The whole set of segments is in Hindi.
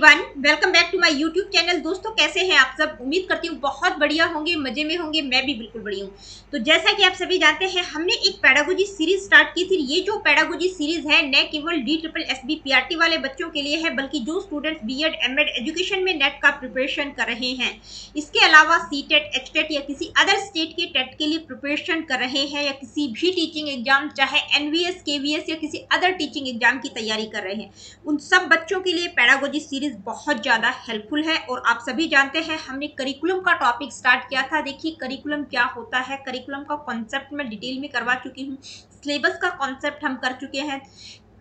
Everyone, welcome back to my YouTube channel. दोस्तों, कैसे हैं आप सब? उम्मीद करती हूँ बहुत बढ़िया होंगे, मजे में होंगे। मैं भी बिल्कुल बढ़िया हूँ। तो जैसा कि आप सभी जानते हैं, हमने एक पेडागोजी सीरीज स्टार्ट की थी। ये जो पेडागोजी सीरीज है न केवल DSSB PRT वाले बच्चों के लिए है, बल्कि जो स्टूडेंट्स बीएड एमएड एजुकेशन में नेट का प्रिपरेशन कर रहे हैं, इसके अलावा सीटेट, एचटेट या किसी अदर स्टेट के टेट के लिए प्रिपरेशन कर रहे हैं, या किसी भी टीचिंग एग्जाम, चाहे एनवीएस, केवीएस या किसी अदर टीचिंग एग्जाम की तैयारी कर रहे हैं, उन सब बच्चों के लिए पेडागोजी सीरीज बहुत ज्यादा हेल्पफुल है। और आप सभी जानते हैं, हमने करिकुलम का टॉपिक स्टार्ट किया था। देखिए, करिकुलम क्या होता है, करिकुलम का कॉन्सेप्ट मैं डिटेल में करवा चुकी हूँ, सिलेबस का कॉन्सेप्ट हम कर चुके हैं,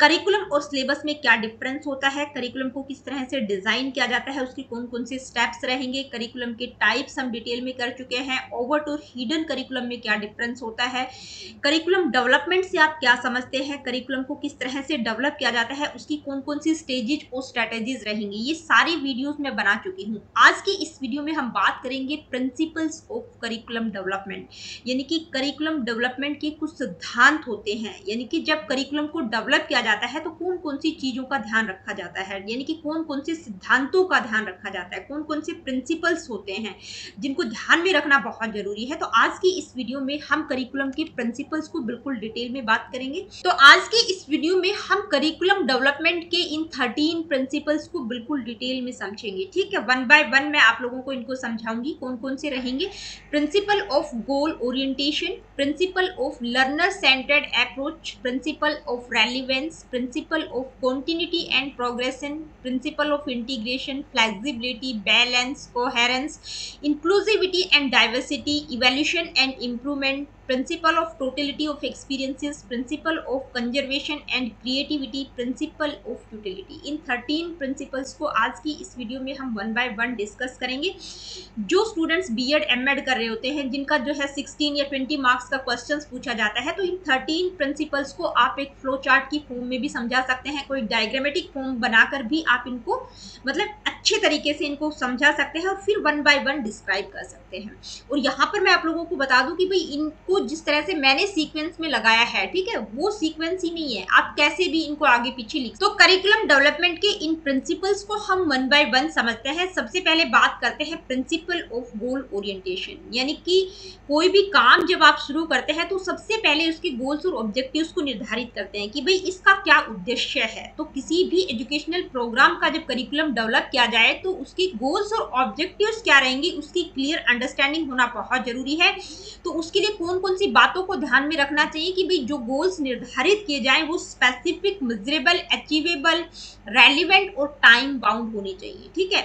करिकुलम और सिलेबस में क्या डिफरेंस होता है, करिकुलम को किस तरह से डिजाइन किया जाता है, उसके कौन कौन से स्टेप्स रहेंगे, करिकुलम के टाइप्स हम डिटेल में कर चुके हैं, ओवर और हिडन करिकुलम में क्या डिफरेंस होता है, करिकुलम डेवलपमेंट से आप क्या समझते हैं, करिकुलम को किस तरह से डेवलप किया जाता है, उसकी कौन कौन सी स्टेजेज और स्ट्रेटेजीज रहेंगी, ये सारी वीडियोस मैं बना चुकी हूँ। आज की इस वीडियो में हम बात करेंगे प्रिंसिपल्स ऑफ करिकुलम डेवलपमेंट, यानी कि करिकुलम डेवलपमेंट के कुछ सिद्धांत होते हैं। यानी कि जब करिकुलम को डेवलप किया जाता है तो कौन कौन सी चीजों का ध्यान रखा जाता है, यानी कि कौन कौन से सिद्धांतों का ध्यान रखा जाता है, कौन कौन से प्रिंसिपल्स होते हैं जिनको ध्यान में रखना बहुत जरूरी है। तो आज की इस वीडियो में हम करिकुलम के प्रिंसिपल्स को बिल्कुल डिटेल में बात करेंगे। तो आज की इस वीडियो में हम करिकुलम डेवलपमेंट के इन 13 प्रिंसिपल्स को बिल्कुल डिटेल में समझेंगे। ठीक है, वन बाय वन मैं आप लोगों को इनको समझाऊंगी कौन कौन से रहेंगे। Principle of goal orientation, principal of learner centred approach, principle of relevance, principle of continuity and progression, principle of integration, flexibility, balance, coherence, inclusivity and diversity, evaluation and improvement, principle of totality of experiences, principle of conservation and creativity, principle of utility। In 13 principles को आज की इस वीडियो में हम वन बाय वन डिस्कस करेंगे। जो स्टूडेंट्स बीएड एमएड कर रहे होते हैं, जिनका जो है 16 या 20 मार्क्स का क्वेश्चंस पूछा जाता है, तो इन 13 प्रिंसिपल्स को आप एक फ्लो चार्ट की फॉर्म में भी समझा सकते हैं, कोई डायग्रामेटिक फॉर्म बनाकर भी आप इनको मतलब अच्छे तरीके से इनको समझा सकते हैं और फिर वन बाय वन डिस्क्राइब कर सकते हैं। और यहाँ पर मैं आप लोगों को बता दूं कि भाई इनको जिस तरह से मैंने सीक्वेंस में लगाया है, ठीक है, वो सीक्वेंस ही नहीं है, आप कैसे भी इनको आगे पीछे लिख। तो करिकुलम डेवलपमेंट के इन प्रिंसिपल्स को हम वन बाय वन समझते हैं। सबसे पहले बात करते हैं प्रिंसिपल ऑफ गोल ओरिएंटेशन, यानी कि कोई भी काम जब आप शुरू करते हैं तो सबसे पहले उसके गोल्स और ऑब्जेक्टिव्स को निर्धारित करते हैं कि भाई इसका क्या उद्देश्य है। तो किसी भी एजुकेशनल प्रोग्राम का जब करिकुलम डेवलप किया जाए तो उसके गोल्स और ऑब्जेक्टिव्स क्या रहेंगे, उसकी क्लियर अंडरस्टैंडिंग होना बहुत जरूरी है। तो उसके लिए कौन कौन सी बातों को ध्यान में रखना चाहिए कि भाई जो गोल्स निर्धारित किए जाएं वो स्पेसिफिक, मेजरेबल, अचीवेबल, रेलिवेंट और टाइम बाउंड होने चाहिए। ठीक है,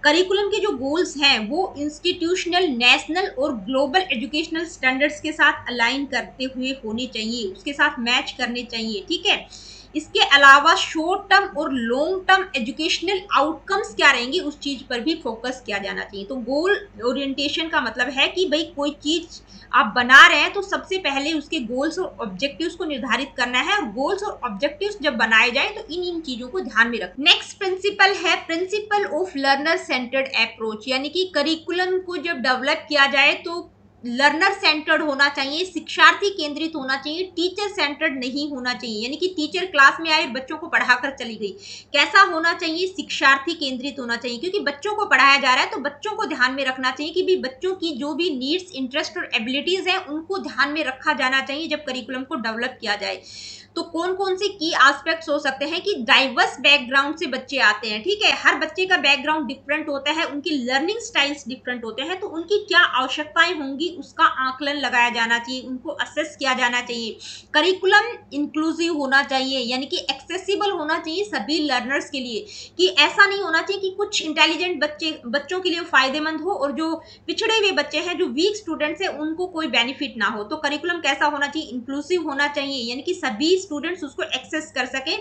करिकुलम के जो गोल्स हैं वो इंस्टीट्यूशनल, नेशनल और ग्लोबल एजुकेशनल स्टैंडर्ड्स के साथ अलाइन करते हुए होने चाहिए, उसके साथ मैच करने चाहिए। ठीक है, इसके अलावा शॉर्ट टर्म और लॉन्ग टर्म एजुकेशनल आउटकम्स क्या रहेंगे, उस चीज पर भी फोकस किया जाना चाहिए। तो गोल ओरिएंटेशन का मतलब है कि भाई कोई चीज आप बना रहे हैं तो सबसे पहले उसके गोल्स और ऑब्जेक्टिव्स को निर्धारित करना है, और गोल्स और ऑब्जेक्टिव्स जब बनाए जाए तो इन चीजों को ध्यान में रखना। नेक्स्ट प्रिंसिपल है principal of learner centred approach, यानी कि करिकुलम को जब डेवलप किया जाए तो लर्नर सेंटर्ड होना चाहिए, शिक्षार्थी केंद्रित होना चाहिए, टीचर सेंटर्ड नहीं होना चाहिए। यानी कि टीचर क्लास में आई और बच्चों को पढ़ाकर चली गई, कैसा होना चाहिए, शिक्षार्थी केंद्रित होना चाहिए, क्योंकि बच्चों को पढ़ाया जा रहा है तो बच्चों को ध्यान में रखना चाहिए कि भी बच्चों की जो भी नीड्स, इंटरेस्ट और एबिलिटीज है उनको ध्यान में रखा जाना चाहिए जब करिकुलम को डेवलप किया जाए। तो कौन कौन से की एस्पेक्ट्स हो सकते हैं कि डाइवर्स बैकग्राउंड से बच्चे आते हैं, ठीक है, हर बच्चे का बैकग्राउंड डिफरेंट होता है, उनकी लर्निंग स्टाइल्स डिफरेंट होते हैं, तो उनकी क्या आवश्यकताएं होंगी उसका आकलन लगाया जाना चाहिए, उनको असेस किया जाना चाहिए। करिकुलम इंक्लूसिव होना चाहिए, यानी कि एक्सेसिबल होना चाहिए सभी लर्नर्स के लिए, कि ऐसा नहीं होना चाहिए कि कुछ इंटेलिजेंट बच्चों के लिए फायदेमंद हो और जो पिछड़े हुए बच्चे हैं, जो वीक स्टूडेंट्स हैं, उनको कोई बेनिफिट ना हो। तो करिकुलम कैसा होना चाहिए, इंक्लूसिव होना चाहिए, यानी कि सभी स्टूडेंट्स उसको एक्सेस कर सके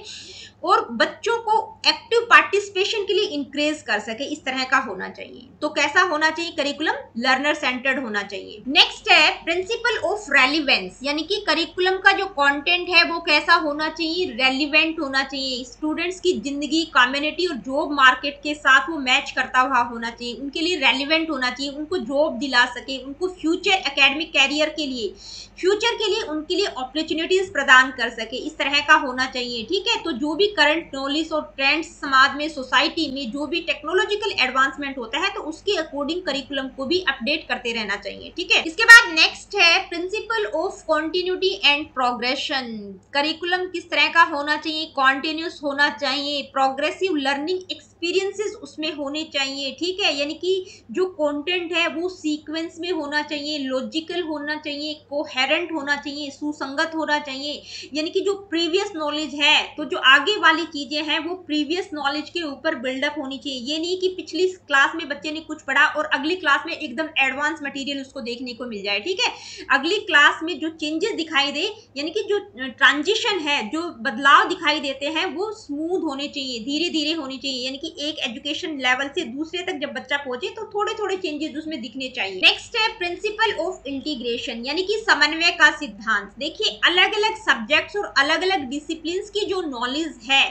और बच्चों को एक्टिव पार्टिसिपेशन के लिए इंकरेज कर सके, इस तरह का होना चाहिए। तो कैसा होना चाहिए करिकुलम, लर्नर सेंटर्ड होना चाहिए। नेक्स्ट है प्रिंसिपल ऑफ रेलिवेंस, यानी कि करिकुलम का जो कंटेंट है वो कैसा होना चाहिए, रेलिवेंट होना चाहिए, स्टूडेंट्स की जिंदगी, कम्युनिटी और जॉब मार्केट के साथ वो मैच करता हुआ होना चाहिए, उनके लिए रेलिवेंट होना चाहिए, उनको जॉब दिला सके, उनको फ्यूचर एकेडमिक कैरियर के लिए, फ्यूचर के लिए उनके लिए अपॉर्चुनिटीज प्रदान कर सके, इस तरह का होना चाहिए। ठीक है, तो जो भी करंट नॉलेज और ट्रेंड्स समाज में, सोसाइटी में जो भी टेक्नोलॉजिकल एडवांसमेंट होता है तो उसके अकॉर्डिंग करिकुलम को भी अपडेट करते रहना चाहिए। ठीक है, इसके बाद नेक्स्ट है principle of continuity and progression. Curriculum किस तरह का होना चाहिए, कॉन्टिन्यूस होना चाहिए, प्रोग्रेसिव लर्निंग एक्सपीरियंसेस उसमें होने चाहिए। ठीक है, यानी कि जो कंटेंट है वो सीक्वेंस में होना चाहिए, लॉजिकल होना चाहिए, कोहेरेंट होना चाहिए, सुसंगत होना चाहिए, यानी कि जो प्रीवियस नॉलेज है तो जो आगे वाली चीजें हैं वो प्रीवियस नॉलेज के ऊपर बिल्डअप होनी चाहिए। ये नहीं कि पिछली क्लास में बच्चे ने कुछ पढ़ा और अगली क्लास में एकदम एडवांस मटेरियल उसको देखने को मिल जाए। ठीक है, अगली क्लास में जो चेंजेस दिखाई दे, यानी कि जो ट्रांजिशन है, जो बदलाव दिखाई देते हैं वो स्मूथ होने चाहिए, धीरे धीरे होने चाहिए, यानी कि एक एजुकेशन लेवल से दूसरे तक जब बच्चा पहुंचे तो थोड़े थोड़े चेंजेस उसमें दिखने चाहिए। नेक्स्ट है प्रिंसिपल ऑफ इंटीग्रेशन, यानी कि समन्वय का सिद्धांत। देखिए, अलग अलग सब्जेक्ट्स और अलग अलग डिसिप्लिन की जो नॉलेज है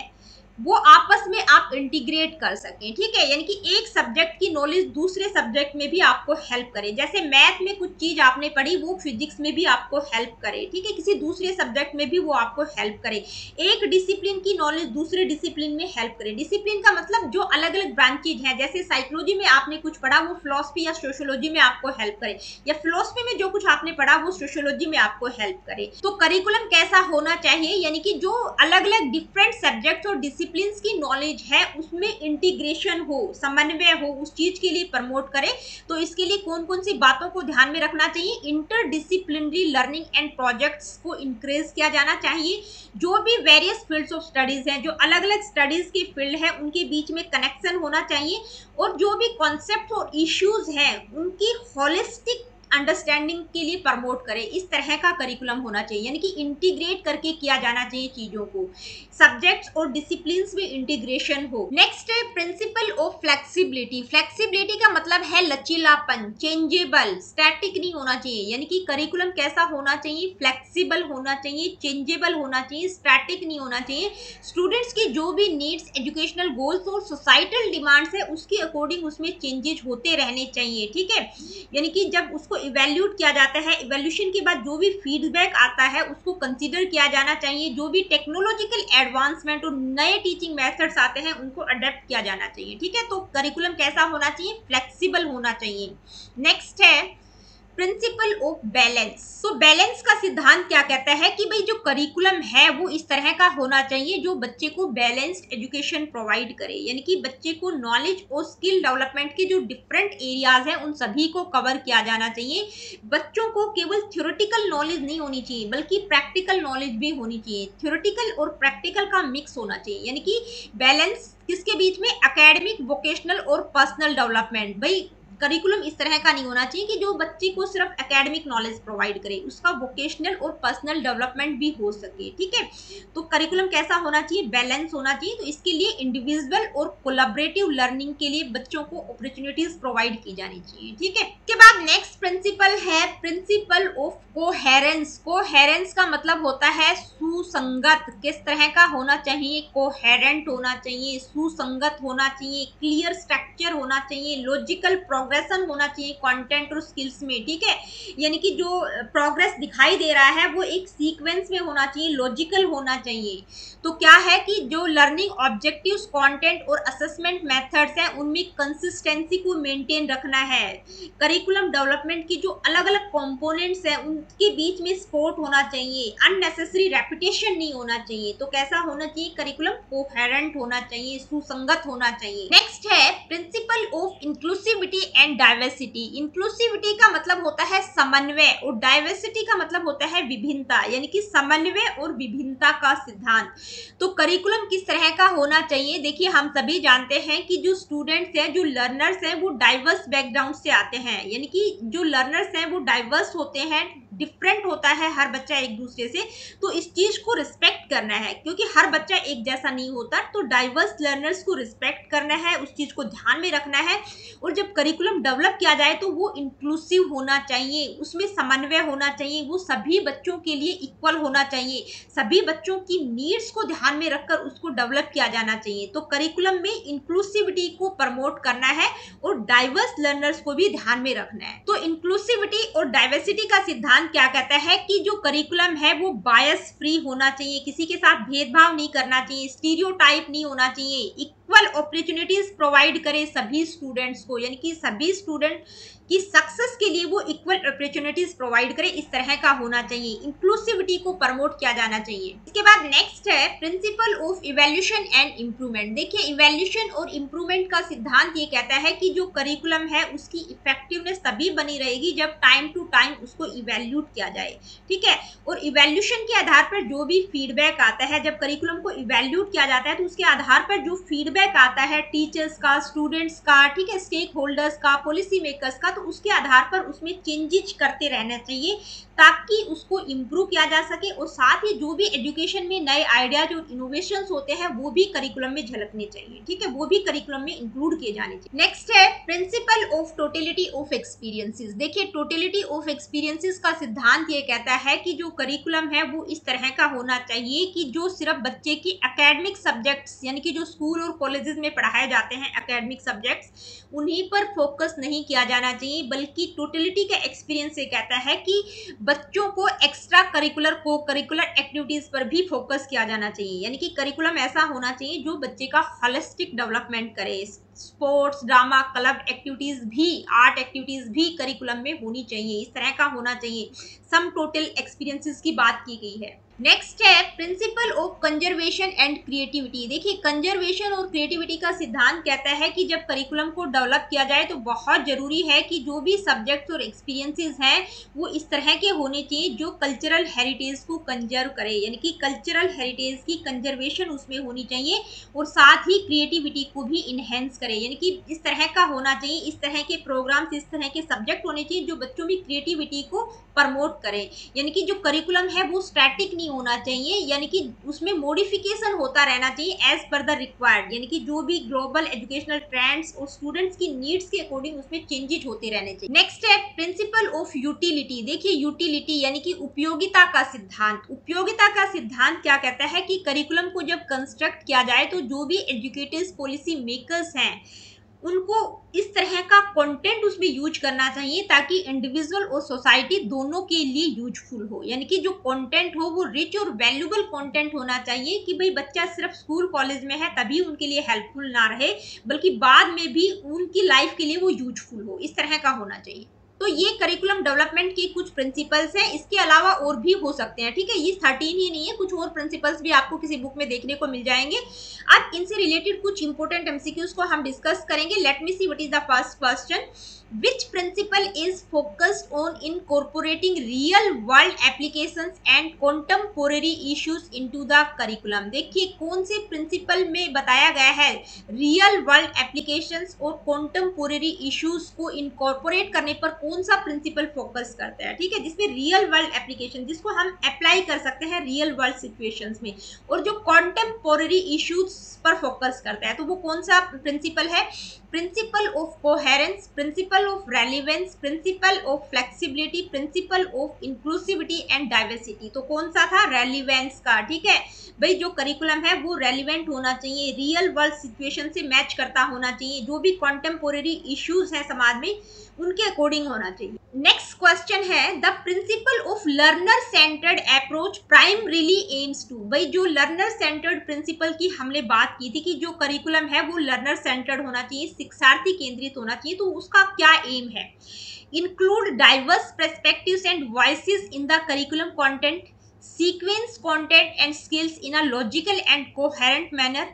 वो आपस में आप इंटीग्रेट कर सकें। ठीक है, यानी कि एक सब्जेक्ट की नॉलेज दूसरे सब्जेक्ट में भी आपको हेल्प करे, जैसे मैथ में कुछ चीज आपने पढ़ी वो फिजिक्स में भी आपको हेल्प करे। ठीक है, किसी दूसरे सब्जेक्ट में भी वो आपको हेल्प करे, एक डिसिप्लिन की नॉलेज दूसरे डिसिप्लिन में हेल्प करे। डिसिप्लिन का मतलब जो अलग अलग ब्रांचेज हैं, जैसे साइकोलॉजी में आपने कुछ पढ़ा वो फिलॉसफी या सोशियोलॉजी में आपको हेल्प करे, या फिलॉसफी में जो कुछ आपने पढ़ा वो सोशियोलॉजी में आपको हेल्प करे। तो करिकुलम कैसा होना चाहिए, यानी कि जो अलग अलग डिफरेंट सब्जेक्ट्स और डिसिप्लिन की नॉलेज है उसमें इंटीग्रेशन हो, समन्वय हो, उस चीज के लिए प्रमोट करे। तो इसके लिए कौन कौन सी बातों को ध्यान में रखना चाहिए, इंटरडिसिप्लिनरी लर्निंग एंड प्रोजेक्ट्स को इंक्रीज किया जाना चाहिए। जो भी वेरियस फील्ड्स ऑफ स्टडीज हैं, जो अलग अलग स्टडीज की फील्ड है उनके बीच में कनेक्शन होना चाहिए, और जो भी कॉन्सेप्ट और इश्यूज हैं उनकी होलिस्टिक अंडरस्टैंडिंग के लिए प्रमोट करें। इस तरह का करिकुलम होना चाहिए, यानी कि इंटीग्रेट करके किया जाना चाहिए चीजों को, सब्जेक्ट्स और डिसिप्लिन्स में इंटीग्रेशन हो। नेक्स्ट है प्रिंसिपल ऑफ फ्लेक्सिबिलिटी। फ्लेक्सिबिलिटी का मतलब है लचीलापन, चेंजेबल, स्टैटिक नहीं होना चाहिए, यानी कि करिकुलम कैसा होना चाहिए, फ्लेक्सिबल होना चाहिए, चेंजेबल होना चाहिए, स्टैटिक नहीं होना चाहिए। स्टूडेंट्स की जो भी नीड्स, एजुकेशनल गोल्स और सोसाइटल डिमांड्स है उसके अकॉर्डिंग उसमें चेंजेस होते रहने चाहिए। ठीक है, यानी कि जब उसको इवैल्यूएट किया जाता है, इवैल्यूएशन के बाद जो भी फीडबैक आता है उसको कंसीडर किया जाना चाहिए, जो भी टेक्नोलॉजिकल एडवांसमेंट और नए टीचिंग मेथड्स आते हैं उनको अडेप्ट किया जाना चाहिए। ठीक है, तो करिकुलम कैसा होना चाहिए, फ्लेक्सिबल होना चाहिए। नेक्स्ट है प्रिंसिपल ऑफ बैलेंस। तो बैलेंस का सिद्धांत क्या कहता है कि भाई जो करिकुलम है वो इस तरह का होना चाहिए जो बच्चे को बैलेंस्ड एजुकेशन प्रोवाइड करे, यानी कि बच्चे को नॉलेज और स्किल डेवलपमेंट के जो डिफरेंट एरियाज हैं उन सभी को कवर किया जाना चाहिए। बच्चों को केवल थ्योरेटिकल नॉलेज नहीं होनी चाहिए बल्कि प्रैक्टिकल नॉलेज भी होनी चाहिए, थ्योरेटिकल और प्रैक्टिकल का मिक्स होना चाहिए, यानी कि बैलेंस किसके बीच में, एकेडमिक, वोकेशनल और पर्सनल डेवलपमेंट। भाई करिकुलम इस तरह का नहीं होना चाहिए कि जो बच्चे को सिर्फ एकेडमिक नॉलेज प्रोवाइड करे, उसका वोकेशनल और पर्सनल डेवलपमेंट भी हो सके। ठीक है, तो करिकुलम कैसा होना चाहिए, बैलेंस होना चाहिए। तो इसके लिए इंडिविजुअल और कोलैबोरेटिव लर्निंग के लिए बच्चों को अपॉर्चुनिटीज प्रोवाइड की जानी चाहिए। ठीक है, इसके बाद नेक्स्ट प्रिंसिपल है प्रिंसिपल ऑफ कोहेरेंस। कोहेरेंस का मतलब होता है सुसंगत, किस तरह का होना चाहिए, कोहेरेंट होना चाहिए, सुसंगत होना चाहिए, क्लियर स्ट्रक्चर होना चाहिए, लॉजिकल प्रोग्रेशन होना चाहिए कंटेंट और स्किल्स में। ठीक है, यानी कि जो प्रोग्रेस दिखाई दे रहा है वो एक सीक्वेंस में होना चाहिए, लॉजिकल होना चाहिए। तो क्या है कि जो लर्निंग ऑब्जेक्टिव्स, कंटेंट और असेसमेंट मेथड्स हैं उनमें कंसिस्टेंसी को मेंटेन रखना है। करिकुलम डेवलपमेंट की जो अलग अलग कंपोनेंट्स हैं उनके बीच में सपोर्ट होना चाहिए, अननेसेसरी रेपिटेशन नहीं होना चाहिए। तो कैसा होना चाहिए करिकुलम, कोहेरेंट होना चाहिए, सुसंगत होना चाहिए। नेक्स्ट है principle of inclusivity and diversity. Inclusivity का मतलब होता है समन्वय और डाइवर्सिटी का मतलब होता है विभिन्नता, यानी कि समन्वय और विभिन्नता का सिद्धांत। तो करिकुलम किस तरह का होना चाहिए, देखिए हम सभी जानते हैं कि जो स्टूडेंट्स हैं, जो लर्नर्स हैं वो डाइवर्स बैकग्राउंड से आते हैं, यानी कि जो लर्नर्स हैं वो डाइवर्स होते हैं, डिफरेंट होता है हर बच्चा एक दूसरे से, तो इस चीज को रिस्पेक्ट करना है क्योंकि हर बच्चा एक जैसा नहीं होता। तो डाइवर्स लर्नर्स को रिस्पेक्ट करना है, उस चीज को ध्यान में रखना है। और जब करिकुलम डेवलप किया जाए तो वो इंक्लूसिव होना चाहिए, उसमें समन्वय होना चाहिए, वो सभी बच्चों के लिए इक्वल होना चाहिए, सभी बच्चों की नीड्स को ध्यान में रखकर उसको डेवलप किया जाना चाहिए। तो करिकुलम में इंक्लूसिविटी को प्रमोट करना है और डाइवर्स लर्नर्स को भी ध्यान में रखना है। तो इंक्लूसिविटी और डाइवर्सिटी का सिद्धांत क्या कहता है कि जो करिकुलम है वो बायस फ्री होना चाहिए, किसी के साथ भेदभाव नहीं करना चाहिए, स्टीरियोटाइप नहीं होना चाहिए, इक्वल अपॉर्चुनिटीज प्रोवाइड करे सभी स्टूडेंट्स को, यानी कि सभी स्टूडेंट की सक्सेस के लिए वो इक्वल अपॉर्चुनिटीज प्रोवाइड करे, इस तरह का होना चाहिए। इंक्लूसिविटी को प्रमोट किया जाना चाहिए। इसके बाद नेक्स्ट है principle of evaluation and improvement. देखिए इवैल्यूएशन और इंप्रूवमेंट का सिद्धांत ये कहता है कि जो करिकुलम है उसकी इफेक्टिवनेस तभी बनी रहेगी जब टाइम टू टाइम उसको इवैल्यूट किया जाए, ठीक है। और इवैल्यूएशन के आधार पर जो भी फीडबैक आता है, जब करिकुलम को इवैल्यूट किया जाता है तो उसके आधार पर जो फीडबैक आता है टीचर्स का, स्टूडेंट्स का, ठीक है, स्टेक होल्डर्स का, पॉलिसी मेकर्स का, तो उसके आधार पर उसमें चेंजेस करते रहना चाहिए ताकि उसको इम्प्रूव किया जा सके। और साथ ही जो भी एजुकेशन में नए आइडियाज और इनोवेशंस होते हैं वो भी करिकुलम में झलकने चाहिए, ठीक है, वो भी करिकुलम में इंक्लूड किए जाने चाहिए। नेक्स्ट है principle of totality of experiences. देखिए टोटलिटी ऑफ एक्सपीरियंसेस का सिद्धांत ये कहता है कि जो करिकुलम है वो इस तरह का होना चाहिए कि जो सिर्फ बच्चे की एकेडमिक सब्जेक्ट्स, यानी कि जो स्कूल और कॉलेजेस में पढ़ाए जाते हैं एकेडमिक सब्जेक्ट्स, उन्हीं पर फोकस नहीं किया जाना चाहिए, बल्कि टोटलिटी का एक्सपीरियंस ये कहता है कि बच्चों को एक्स्ट्रा करिकुलर को करिकुलर एक्टिविटीज पर भी फोकस किया जाना चाहिए। यानी कि करिकुलम ऐसा होना चाहिए जो बच्चे का होलिस्टिक डेवलपमेंट करे। स्पोर्ट्स, ड्रामा, क्लब एक्टिविटीज भी, आर्ट एक्टिविटीज भी करिकुलम में होनी चाहिए, इस तरह का होना चाहिए। सम टोटल एक्सपीरियंसेस की बात की गई है। नेक्स्ट है principle of conservation and creativity. देखिए कंजर्वेशन और क्रिएटिविटी का सिद्धांत कहता है कि जब करिकुलम को डेवलप किया जाए तो बहुत जरूरी है कि जो भी सब्जेक्ट्स और एक्सपीरियंसेस हैं वो इस तरह के होने चाहिए जो कल्चरल हेरिटेज को कंजर्व करे, यानी कि कल्चरल हेरिटेज की कंजर्वेशन उसमें होनी चाहिए और साथ ही क्रिएटिविटी को भी इनहेंस करे। यानी कि इस तरह का होना चाहिए, इस तरह के प्रोग्राम्स, इस तरह के सब्जेक्ट होने चाहिए जो बच्चों में क्रिएटिविटी को प्रमोट करें। यानी कि जो करिकुलम है वो स्टैटिक नहीं होना चाहिए, यानी कि उसमें मॉडिफिकेशन होता रहना चाहिए एज पर द रिक्वायर्ड, यानी कि जो भी ग्लोबल एजुकेशनल ट्रेंड्स और स्टूडेंट्स की नीड्स के अकॉर्डिंग उसमें चेंजेस होते रहने चाहिए। नेक्स्ट है प्रिंसिपल ऑफ यूटिलिटी। देखिए यूटिलिटी यानी कि उपयोगिता का सिद्धांत। उपयोगिता का सिद्धांत क्या कहता है कि करिकुलम को जब कंस्ट्रक्ट किया जाए तो जो भी एजुकेटर्स, पॉलिसी मेकर्स हैं उनको इस तरह का कंटेंट उसमें यूज करना चाहिए ताकि इंडिविजुअल और सोसाइटी दोनों के लिए यूजफुल हो। यानी कि जो कंटेंट हो वो रिच और वैल्यूबल कंटेंट होना चाहिए कि भाई बच्चा सिर्फ स्कूल कॉलेज में है तभी उनके लिए हेल्पफुल ना रहे, बल्कि बाद में भी उनकी लाइफ के लिए वो यूजफुल हो, इस तरह का होना चाहिए। तो ये करिकुलम डेवलपमेंट की कुछ प्रिंसिपल्स हैं, इसके अलावा और भी हो सकते हैं, ठीक है, ये 13 ही नहीं है, कुछ और प्रिंसिपल्स भी आपको किसी बुक में देखने को मिल जाएंगे। अब इनसे रिलेटेड कुछ इंपॉर्टेंट एमसीक्यूज को हम डिस्कस करेंगे। Let me see what is the first question. Which principle is focused on incorporating real world applications and contemporary issues into the curriculum? देखिए कौन से प्रिंसिपल में बताया गया है रियल वर्ल्ड एप्लीकेशंस और contemporary issues को इनकॉर्पोरेट करने पर कौन सा प्रिंसिपल फोकस करता है, ठीक है, जिसमें रियल वर्ल्ड एप्लीकेशन जिसको हम अप्लाई कर सकते हैं रियल वर्ल्ड सिचुएशंस में, और जो contemporary issues पर फोकस करता है, तो वो कौन सा प्रिंसिपल है? Principle of coherence, principle of relevance, principle of flexibility, principle of inclusivity and diversity. तो कौन सा था? रेलिवेंस का, ठीक है भाई, जो करिकुलम है वो रेलिवेंट होना चाहिए, रियल वर्ल्ड सिचुएशन से मैच करता होना चाहिए, जो भी कॉन्टेम्पोरेरी इश्यूज हैं समाज में उनके अकॉर्डिंग होना चाहिए। नेक्स्ट क्वेश्चन है the principle of learner centred approach primarily aims to. भाई जो लर्नर सेंटर्ड प्रिंसिपल की हमने बात की थी कि जो करिकुलम है वो लर्नर सेंटर्ड होना चाहिए, शिक्षार्थी केंद्रित होना चाहिए, तो उसका क्या एम है? Include diverse perspectives and voices in the curriculum content, sequence content and skills in a logical and coherent manner,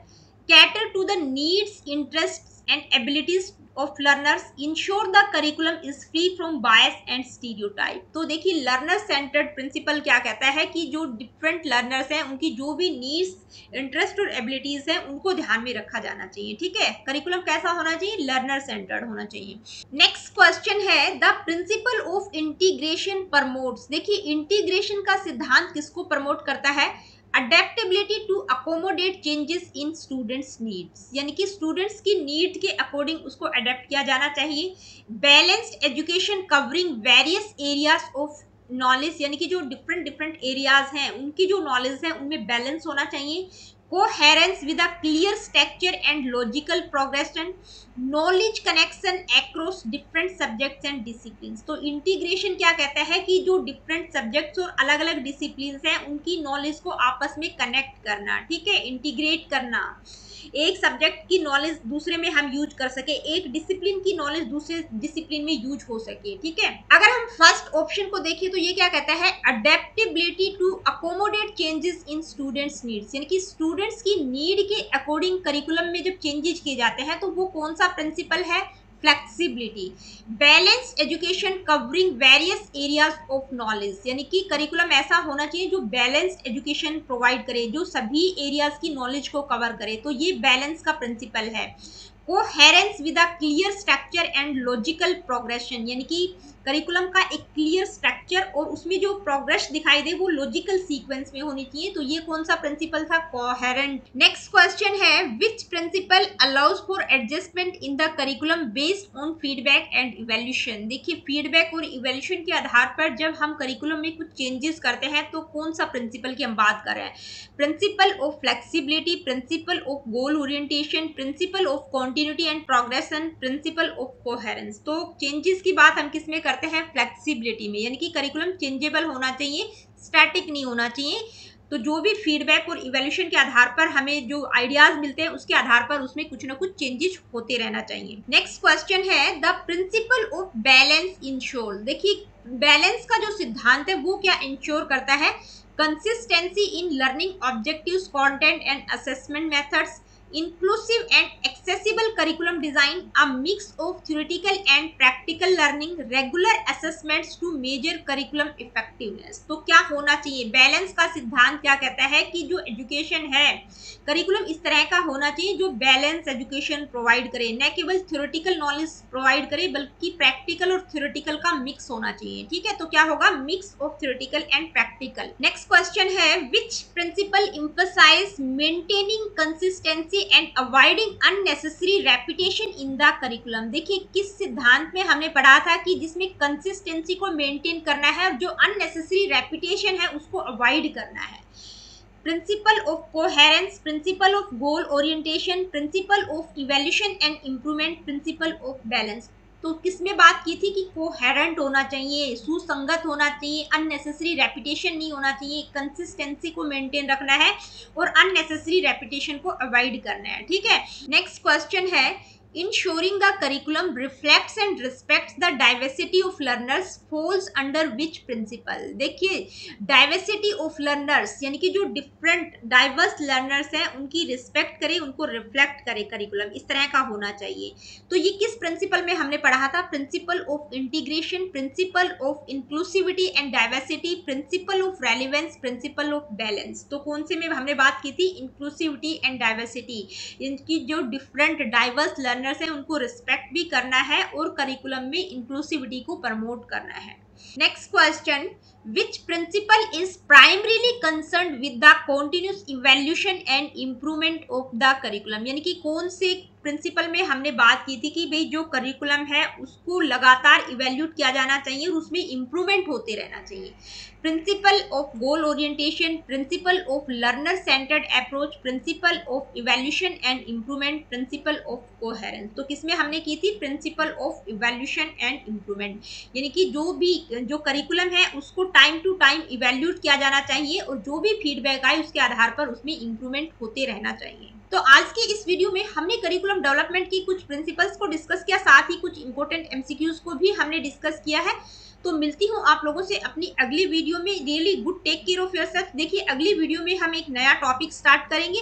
cater to the needs, interest and abilities of learners, ensure the curriculum is free from bias and stereotype। तो देखिए लर्नर सेंटर्ड प्रिंसिपल क्या कहता है कि जो डिफरेंट लर्नर्स हैं उनकी जो भी नीड्स, इंटरेस्ट और एबिलिटीज हैं उनको ध्यान में रखा जाना चाहिए। ठीक है, करिकुलम कैसा होना चाहिए? लर्नर सेंटर्ड होना चाहिए। नेक्स्ट क्वेश्चन है the principle of integration promotes. देखिए इंटीग्रेशन का सिद्धांत किसको प्रमोट करता है? Adaptability to accommodate changes in students needs, यानी कि स्टूडेंट्स की नीड के अकॉर्डिंग उसको अडेप्ट किया जाना चाहिए। Balanced education covering various areas of knowledge, यानी कि जो डिफरेंट एरियाज हैं उनकी जो नॉलेज है उनमें बैलेंस होना चाहिए। Coherence with a clear structure and logical progression, knowledge connection across different subjects and disciplines. तो इंटीग्रेशन क्या कहता है कि जो डिफरेंट सब्जेक्ट्स और अलग अलग डिसिप्लिन्स हैं उनकी नॉलेज को आपस में कनेक्ट करना। ठीक है, इंटीग्रेट करना, एक सब्जेक्ट की नॉलेज दूसरे में हम यूज कर सके, एक डिसिप्लिन की नॉलेज दूसरे डिसिप्लिन में यूज हो सके। ठीक है, अगर हम फर्स्ट ऑप्शन को देखें तो ये क्या कहता है? Adaptability to accommodate changes in students needs, यानी कि स्टूडेंट्स की नीड के अकॉर्डिंग करिकुलम में जब चेंजेस किए जाते हैं तो वो कौन सा प्रिंसिपल है? Flexibility. Balanced education covering various areas of knowledge, यानी कि करिकुलम ऐसा होना चाहिए जो बैलेंस्ड एजुकेशन प्रोवाइड करे, जो सभी एरियाज की नॉलेज को कवर करे। तो ये बैलेंस का प्रिंसिपल है। Coherence with a clear structure and logical progression, यानी कि करिकुलम का एक क्लियर स्ट्रक्चर और उसमें जो प्रोग्रेस दिखाई दे वो लॉजिकल सीक्वेंस में होनी चाहिए। तो ये कौन सा प्रिंसिपल था? कोहेरेंट। नेक्स्ट क्वेश्चन है which principal allows for adjustment in the curriculum based on feedback and evaluation. देखिए फीडबैक और इवैल्यूएशन के आधार पर जब हम करिकुलम में कुछ चेंजेस करते हैं तो कौन सा प्रिंसिपल की हम बात कर रहे हैं? Principle of flexibility, principle of goal orientation, principle of continuity and progression, principle of coherence. तो चेंजेस की बात हम किस में करते हैं? फ्लेक्सिबिलिटी में, यानी कि करिकुलम चेंजेबल होना चाहिए, स्टैटिक नहीं होना चाहिए। तो जो भी फीडबैक और इवैल्यूएशन के आधार पर हमें जो आइडियाज मिलते हैं उसके आधार पर उसमें कुछ ना कुछ चेंजेस होते रहना चाहिए। नेक्स्ट क्वेश्चन है the principle of balance ensure. देखिए बैलेंस का जो सिद्धांत है वो क्या इंश्योर करता है? Consistency in learning objectives, content and assessment methods, inclusive and accessible curriculum design, a mix of theoretical and practical learning, regular assessments to measure curriculum effectiveness। तो क्या होना चाहिए? बैलेंस का सिद्धांत क्या कहता है कि जो एजुकेशन है करिकुलम इस तरह का होना चाहिए जो बैलेंस एजुकेशन प्रोवाइड करे, न केवल थ्योरेटिकल नॉलेज प्रोवाइड करे बल्कि प्रैक्टिकल और थ्योरेटिकल का मिक्स होना चाहिए। ठीक है, तो क्या होगा? Mix of theoretical and practical. Next question है which principle emphasize maintaining consistency and avoiding unnecessary repetition in the curriculum. देखिए किस सिद्धांत में हमने पढ़ा था कि जिसमें कंसिस्टेंसी को मेंटेन करना है और जो अननेसेसरी रेपिटेशन है उसको अवॉइड करना है। Principle of coherence, principle of goal orientation, principle of evaluation and improvement, principle of balance. तो किसमें बात की थी कि कोहेरेंट होना चाहिए, सुसंगत होना चाहिए, अननेसेसरी रेपिटेशन नहीं होना चाहिए, कंसिस्टेंसी को मेंटेन रखना है और अननेसेसरी रेपिटेशन को अवॉइड करना है। ठीक है, नेक्स्ट क्वेश्चन है ensuring the curriculum reflects and respects the diversity of learners falls under which principle। देखिए diversity of learners यानी कि जो different diverse learners हैं उनकी respect करे, उनको reflect करे करिकुलम, इस तरह का होना चाहिए। तो ये किस प्रिंसिपल में हमने पढ़ा था? Principal of integration, principle of inclusivity and diversity, principle of relevance, principle of balance. तो कौन से में हमने बात की थी? इंक्लूसिविटी एंड डाइवर्सिटी, इनकी जो डिफरेंट डाइवर्स लर्नर्स हैं उनको रिस्पेक्ट भी करना है और करिकुलम में इंक्लूसिविटी को प्रमोट करना है। Next question which principle is primarily concerned with the continuous evaluation and improvement of the curriculum। यानी कि कौन से प्रिंसिपल में हमने बात की थी कि भाई जो करिकुलम है उसको लगातार इवेल्यूट किया जाना चाहिए और उसमें इम्प्रूवमेंट होते रहना चाहिए। Principle of goal orientation, principal of learner centred approach, principle of evaluation and improvement, principle of coherence. तो किसमें हमने की थी? Principle of evaluation and improvement, यानी कि जो करिकुलम है उसको टाइम टू टाइम इवेल्यूट किया जाना चाहिए और जो भी फीडबैक आए उसके आधार पर उसमें इम्प्रूवमेंट होते रहना चाहिए। तो आज के इस वीडियो में हमने करिकुलम डेवलपमेंट की कुछ प्रिंसिपल्स को डिस्कस किया, साथ ही कुछ इंपॉर्टेंट एमसीक्यूज को भी हमने डिस्कस किया है। तो मिलती हूँ आप लोगों से अपनी अगली वीडियो में। Really good, take care of yourself. देखिए अगली वीडियो में हम एक नया टॉपिक स्टार्ट करेंगे